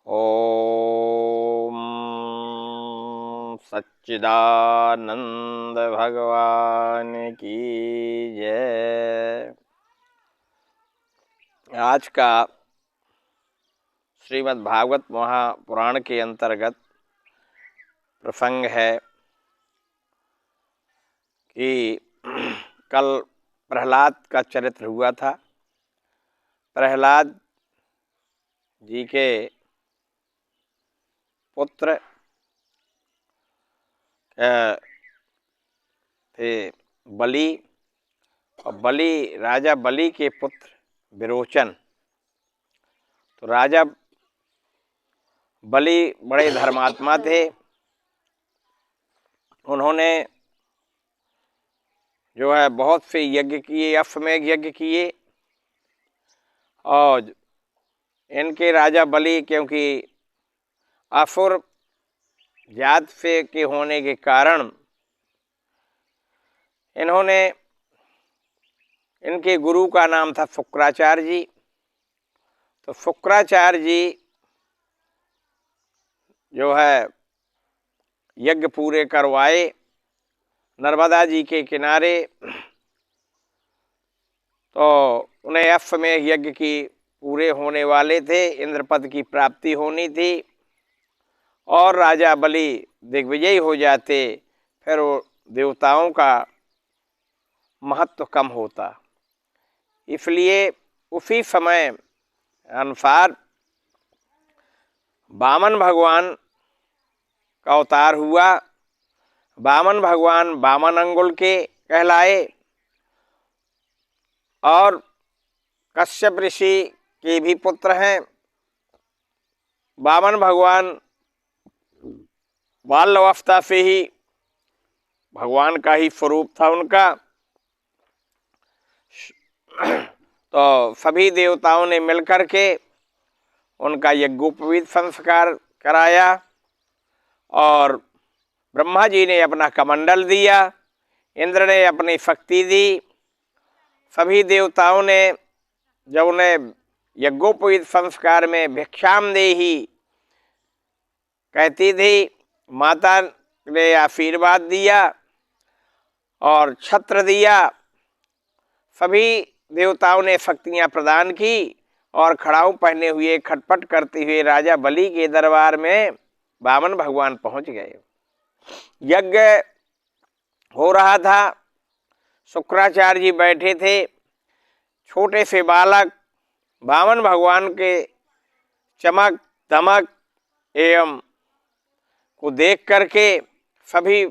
ओम सच्चिदानंद भगवान की जय। आज का श्रीमद् भागवत महापुराण के अंतर्गत प्रसंग है कि कल प्रहलाद का चरित्र हुआ था। प्रहलाद जी के पुत्र थे बलि, और राजा बलि के पुत्र विरोचन। तो राजा बलि बड़े धर्मात्मा थे। उन्होंने जो है बहुत से यज्ञ किए, अश्वमेध यज्ञ किए। और इनके राजा बलि क्योंकि असुर जात से के होने के कारण इन्होंने, इनके गुरु का नाम था शुक्राचार्य जी। तो शुक्राचार्य जी जो है यज्ञ पूरे करवाए नर्मदा जी के किनारे। तो उन्हें अश्वमेध यज्ञ की पूरे होने वाले थे, इंद्रपद की प्राप्ति होनी थी और राजा बलि दिग्विजयी हो जाते, फिर वो देवताओं का महत्व कम होता। इसलिए उसी समय अनुसार वामन भगवान का अवतार हुआ। वामन भगवान वामन अंगुल के कहलाए और कश्यप ऋषि के भी पुत्र हैं। वामन भगवान बाल अवस्था से ही भगवान का ही स्वरूप था उनका। तो सभी देवताओं ने मिलकर के उनका यज्ञोपवीत संस्कार कराया और ब्रह्मा जी ने अपना कमंडल दिया, इंद्र ने अपनी शक्ति दी। सभी देवताओं ने जब उन्हें यज्ञोपवीत संस्कार में भिक्षाम देहि कहती थी, माता ने आशीर्वाद दिया और छत्र दिया। सभी देवताओं ने शक्तियां प्रदान की और खड़ाऊ पहने हुए खटपट करते हुए राजा बलि के दरबार में वामन भगवान पहुंच गए। यज्ञ हो रहा था, शुक्राचार्य जी बैठे थे। छोटे से बालक वामन भगवान के चमक दमक एवं को देख करके सभी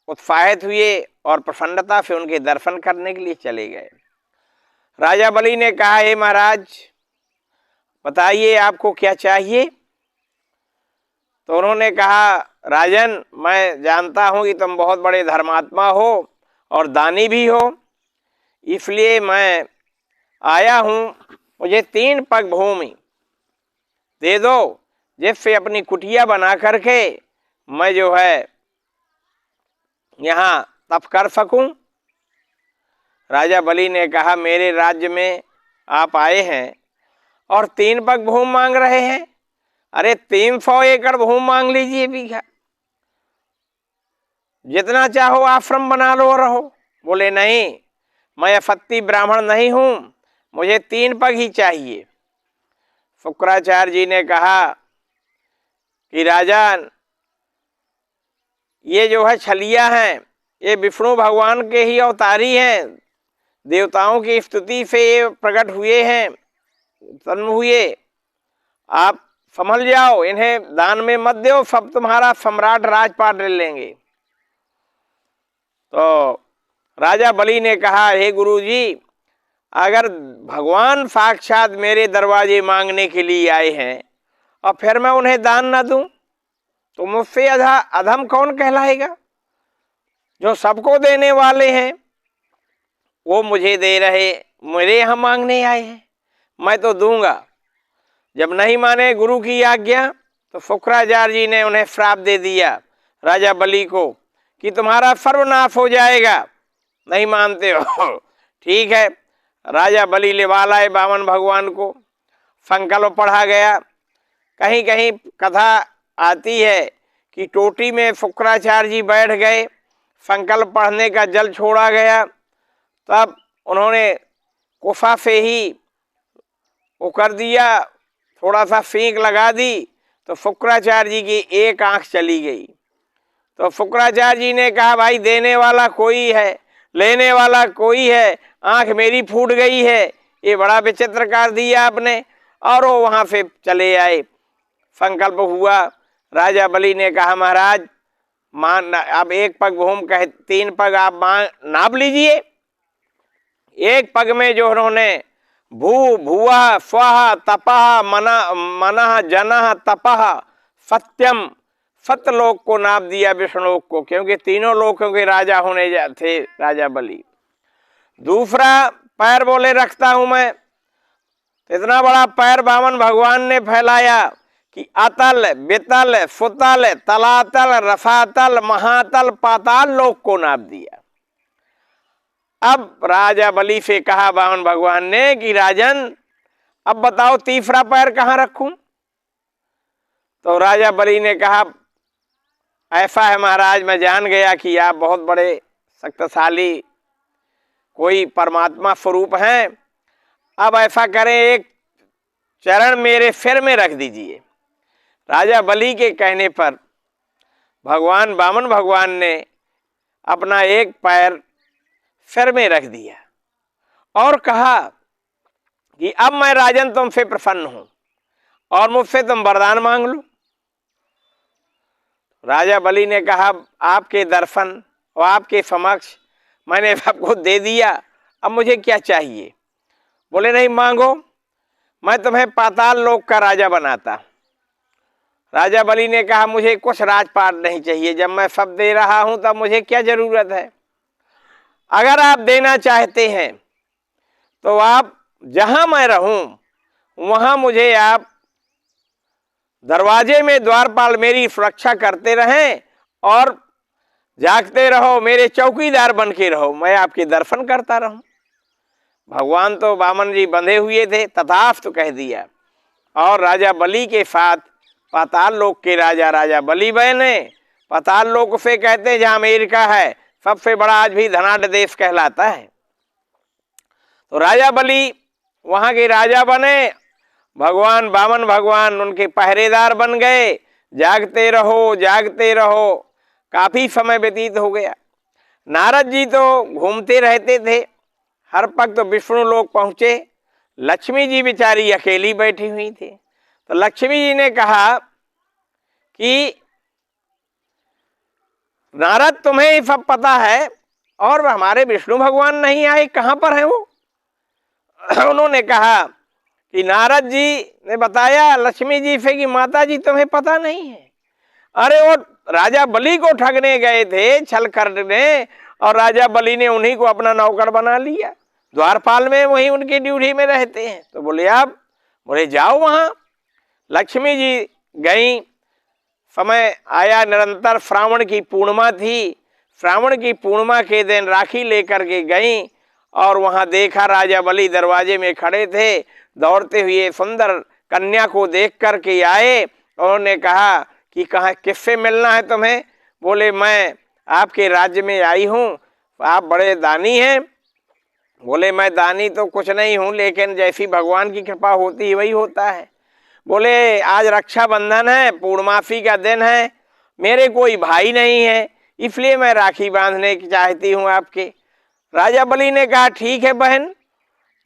उत्साहित हुए और प्रसन्नता से उनके दर्शन करने के लिए चले गए। राजा बलि ने कहा, हे महाराज बताइए आपको क्या चाहिए। तो उन्होंने कहा, राजन मैं जानता हूँ कि तुम बहुत बड़े धर्मात्मा हो और दानी भी हो, इसलिए मैं आया हूँ। मुझे 3 पग भूमि दे दो जिससे अपनी कुटिया बना करके मैं जो है यहाँ तप कर सकूं। राजा बलि ने कहा, मेरे राज्य में आप आए हैं और 3 पग भूमि मांग रहे हैं। अरे 300 एकड़ भूमि मांग लीजिए बीघा, जितना चाहो आश्रम बना लो और रहो। बोले नहीं, मैं अफत्ती ब्राह्मण नहीं हूं, मुझे 3 पग ही चाहिए। शुक्राचार्य जी ने कहा कि राजन ये जो है छलिया हैं, ये विष्णु भगवान के ही अवतारी हैं, देवताओं की स्तुति से ये प्रकट हुए हैं, उत्पन्न हुए। आप संभल जाओ, इन्हें दान में मत दो, सब तुम्हारा सम्राट राजपाट ले लेंगे। तो राजा बलि ने कहा, हे गुरु जी, अगर भगवान साक्षात मेरे दरवाजे मांगने के लिए आए हैं और फिर मैं उन्हें दान न दूं तो मुझसे अधम कौन कहलाएगा। जो सबको देने वाले हैं वो मुझे दे रहे, मेरे यहाँ मांगने आए हैं, मैं तो दूंगा। जब नहीं माने गुरु की आज्ञा तो शुक्राचार्य जी ने उन्हें श्राप दे दिया राजा बलि को कि तुम्हारा सर्वनाश हो जाएगा, नहीं मानते हो। ठीक है, राजा बलि लेवा लाए वामन भगवान को, संकल्प पढ़ा गया कहीं कहीं कथा आती है कि टोटी में फुकराचार्य जी बैठ गए, संकल्प पढ़ने का जल छोड़ा गया, तब उन्होंने कुफा से ही वो कर दिया, थोड़ा सा फींक लगा दी, तो फुकराचार्य जी की एक आंख चली गई। तो फुकराचार्य जी ने कहा भाई देने वाला कोई है, लेने वाला कोई है, आंख मेरी फूट गई है, ये बड़ा विचित्र कर दिया आपने। और वो वहां से चले आए। संकल्प हुआ, राजा बलि ने कहा महाराज मान अब एक पग भूम कहे 3 पग आप नाप लीजिए। एक पग में जो उन्होंने भू भुआ स्वह तपह मनः जनः तपह सत्यम सत्यलोक को नाप दिया, विष्णुलोक को, क्योंकि तीनों लोकों के राजा होने थे राजा बलि। दूसरा पैर बोले रखता हूं मैं, इतना बड़ा पैर वामन भगवान ने फैलाया कि अतल बितल सुतल तलातल रसातल महातल पाताल लोक को नाप दिया। अब राजा बलि से कहा वामन भगवान ने कि राजन अब बताओ तीसरा पैर कहां रखूं। तो राजा बलि ने कहा ऐसा है महाराज, मैं जान गया कि आप बहुत बड़े शक्तिशाली कोई परमात्मा स्वरूप हैं। अब ऐसा करें एक चरण मेरे सिर में रख दीजिए। राजा बलि के कहने पर भगवान वामन भगवान ने अपना एक पैर सिर में रख दिया और कहा कि अब मैं राजन तुमसे प्रसन्न हूं और मुझसे तुम वरदान मांग लो। राजा बलि ने कहा आपके दर्शन और आपके समक्ष मैंने सबको दे दिया, अब मुझे क्या चाहिए। बोले नहीं मांगो, मैं तुम्हें पाताल लोक का राजा बनाता। राजा बलि ने कहा मुझे कुछ राजपाट नहीं चाहिए, जब मैं सब दे रहा हूं तब मुझे क्या जरूरत है। अगर आप देना चाहते हैं तो आप जहां मैं रहूं वहां मुझे आप दरवाजे में द्वारपाल मेरी सुरक्षा करते रहें और जागते रहो, मेरे चौकीदार बन के रहो, मैं आपके दर्शन करता रहूं। भगवान तो वामन जी बंधे हुए थे, तथास्तु कह दिया। और राजा बलि के साथ पाताल लोक के राजा बलि बने। पाताल लोक से कहते हैं जहां अमेरिका है, सबसे बड़ा आज भी धनाढ़ देश कहलाता है। तो राजा बलि वहां के राजा बने, भगवान वामन भगवान उनके पहरेदार बन गए। जागते रहो जागते रहो, काफी समय व्यतीत हो गया। नारद जी तो घूमते रहते थे, हर पग तो विष्णु लोक पहुंचे। लक्ष्मी जी बेचारी अकेली बैठी हुई थी। तो लक्ष्मी जी ने कहा कि नारद तुम्हें ये सब पता है और हमारे विष्णु भगवान नहीं आए, कहां पर है वो। उन्होंने कहा कि नारद जी ने बताया लक्ष्मी जी से कि माता जी तुम्हें पता नहीं है, अरे वो राजा बलि को ठगने गए थे, छल करने, और राजा बलि ने उन्हीं को अपना नौकर बना लिया। द्वारपाल में वही उनकी ड्यूटी में रहते हैं। तो बोले आप, बोले जाओ वहां। लक्ष्मी जी गई, समय आया निरंतर, श्रावण की पूर्णिमा थी। श्रावण की पूर्णिमा के दिन राखी लेकर के गई और वहां देखा राजा बलि दरवाजे में खड़े थे। दौड़ते हुए सुंदर कन्या को देख करके आए। उन्होंने कहा कि कहाँ किससे मिलना है तुम्हें। बोले मैं आपके राज्य में आई हूँ, आप बड़े दानी हैं। बोले मैं दानी तो कुछ नहीं हूँ, लेकिन जैसी भगवान की कृपा होती है वही होता है। बोले आज रक्षाबंधन है, पूर्णमासी का दिन है, मेरे कोई भाई नहीं है, इसलिए मैं राखी बांधने की चाहती हूँ आपके। राजा बलि ने कहा ठीक है बहन,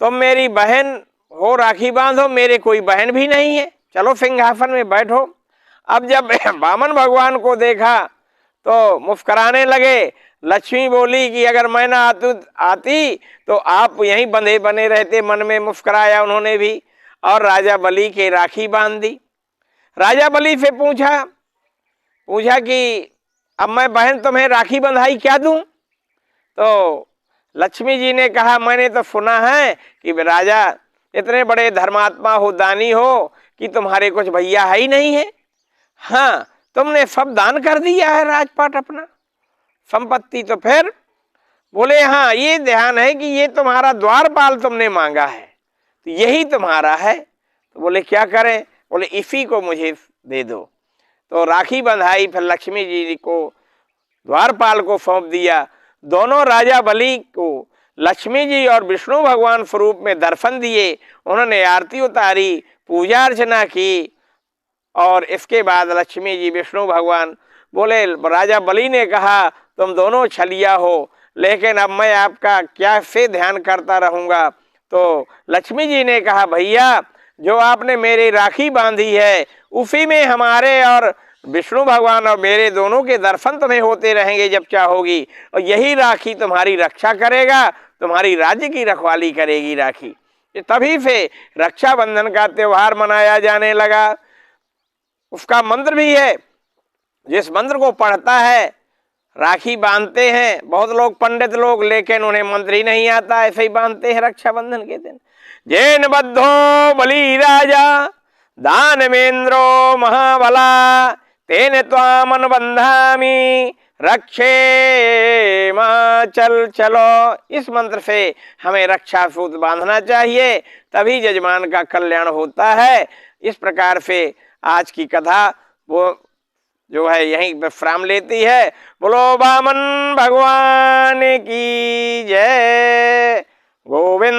तुम मेरी बहन हो, राखी बांधो, मेरे कोई बहन भी नहीं है, चलो सिंहासन में बैठो। अब जब वामन भगवान को देखा तो मुस्कराने लगे। लक्ष्मी बोली कि अगर मैं ना आती तो आप यहीं बंधे बने रहते। मन में मुस्कराया उन्होंने भी और राजा बलि के राखी बांध दी। राजा बलि से पूछा कि अब मैं बहन तुम्हें राखी बंधाई क्या दूं। तो लक्ष्मी जी ने कहा मैंने तो सुना है कि राजा इतने बड़े धर्मात्मा हो, दानी हो, कि तुम्हारे कुछ भैया है ही नहीं है। हाँ, तुमने सब दान कर दिया है राजपाट अपना, संपत्ति। तो फिर बोले हाँ, ये ध्यान है कि ये तुम्हारा द्वारपाल तुमने मांगा है, तो यही तुम्हारा है। तो बोले क्या करें, बोले इसी को मुझे दे दो। तो राखी बंधाई, फिर लक्ष्मी जी को द्वारपाल को सौंप दिया। दोनों राजा बलि को लक्ष्मी जी और विष्णु भगवान स्वरूप में दर्शन दिए। उन्होंने आरती उतारी, पूजा अर्चना की और इसके बाद लक्ष्मी जी विष्णु भगवान बोले, राजा बलि ने कहा तुम दोनों छलिया हो, लेकिन अब मैं आपका क्या से ध्यान करता रहूँगा। तो लक्ष्मी जी ने कहा भैया जो आपने मेरी राखी बांधी है उसी में हमारे और विष्णु भगवान और मेरे दोनों के दर्शन तुम्हें होते रहेंगे जब चाहोगी, और यही राखी तुम्हारी रक्षा करेगा, तुम्हारी राज्य की रखवाली करेगी राखी। तभी से रक्षाबंधन का त्योहार मनाया जाने लगा। उसका मंत्र भी है, जिस मंत्र को पढ़ता है राखी बांधते हैं बहुत लोग पंडित लोग, लेकिन उन्हें मंत्र ही नहीं आता, ऐसे ही बांधते हैं रक्षाबंधन के दिन। जैन बद्धो बलि राजा दानवेंद्रो महाबला तेन त्वाम अनुबंधामि रक्षे चल चलो। इस मंत्र से हमें रक्षा सूत्र बांधना चाहिए, तभी जजमान का कल्याण होता है। इस प्रकार से आज की कथा वो जो है यहीं विश्राम लेती है। बोलो वामन भगवान की जय। गोविंद।